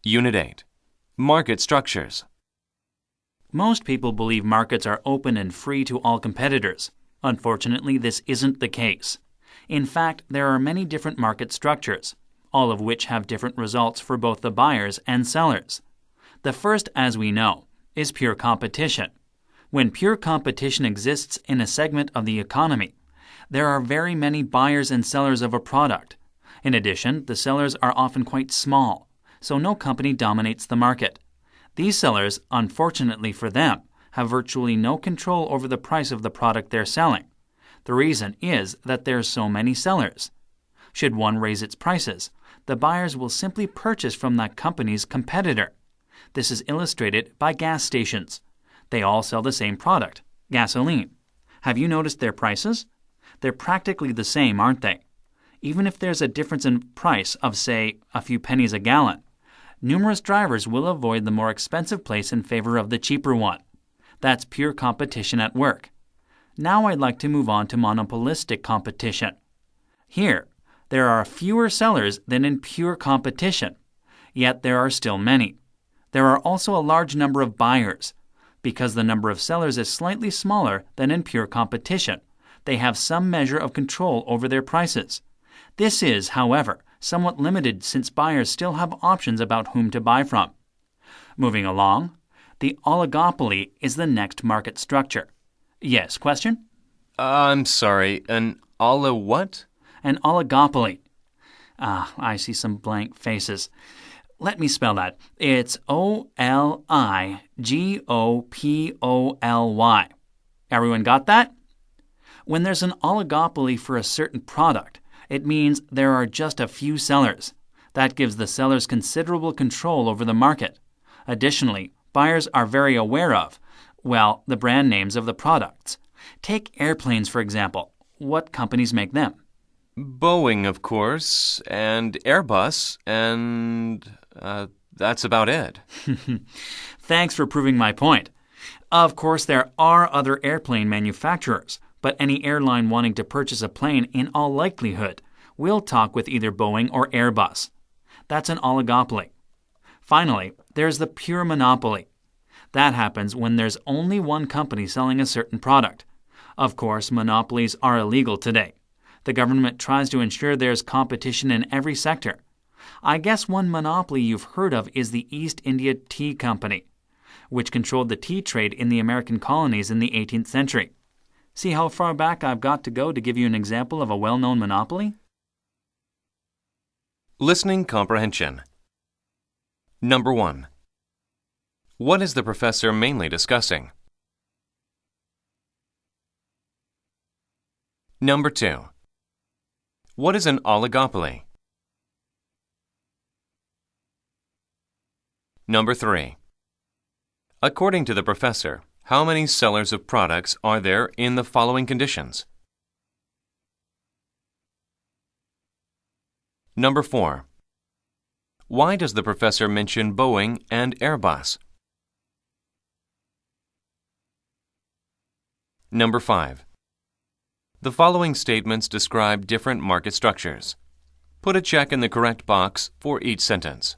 Unit 8. Market Structures. Most people believe markets are open and free to all competitors. Unfortunately, this isn't the case. In fact, there are many different market structures, all of which have different results for both the buyers and sellers. The first, as we know, is pure competition. When pure competition exists in a segment of the economy, there are very many buyers and sellers of a product. In addition, the sellers are often quite small, so no company dominates the market. These sellers, unfortunately for them, have virtually no control over the price of the product they're selling. The reason is that there are so many sellers. Should one raise its prices, the buyers will simply purchase from that company's competitor. This is illustrated by gas stations. They all sell the same product, gasoline. Have you noticed their prices? They're practically the same, aren't they? Even if there's a difference in price of, say, a few pennies a gallon, numerous drivers will avoid the more expensive place in favor of the cheaper one. That's pure competition at work. Now I'd like to move on to monopolistic competition. Here, there are fewer sellers than in pure competition, yet there are still many. There are also a large number of buyers. Because the number of sellers is slightly smaller than in pure competition, they have some measure of control over their prices. This is, however, somewhat limited since buyers still have options about whom to buy from. Moving along, the oligopoly is the next market structure. Yes, question? I'm sorry, an what? An oligopoly. I see some blank faces. Let me spell that. It's O-L-I-G-O-P-O-L-Y. Everyone got that? When there's an oligopoly for a certain product, it means there are just a few sellers. That gives the sellers considerable control over the market. Additionally, buyers are very aware of, the brand names of the products. Take airplanes, for example. What companies make them? Boeing, of course, and Airbus, and that's about it. Thanks for proving my point. Of course, there are other airplane manufacturers, but any airline wanting to purchase a plane in all likelihood will talk with either Boeing or Airbus. That's an oligopoly. Finally, there's the pure monopoly. That happens when there's only one company selling a certain product. Of course, monopolies are illegal today. The government tries to ensure there's competition in every sector. I guess one monopoly you've heard of is the East India Tea Company, which controlled the tea trade in the American colonies in the 18th century. See how far back I've got to go to give you an example of a well-known monopoly? Listening comprehension. Number 1. What is the professor mainly discussing? Number 2. What is an oligopoly? Number 3. According to the professor, how many sellers of products are there in the following conditions? Number 4. Why does the professor mention Boeing and Airbus? Number 5. The following statements describe different market structures. Put a check in the correct box for each sentence.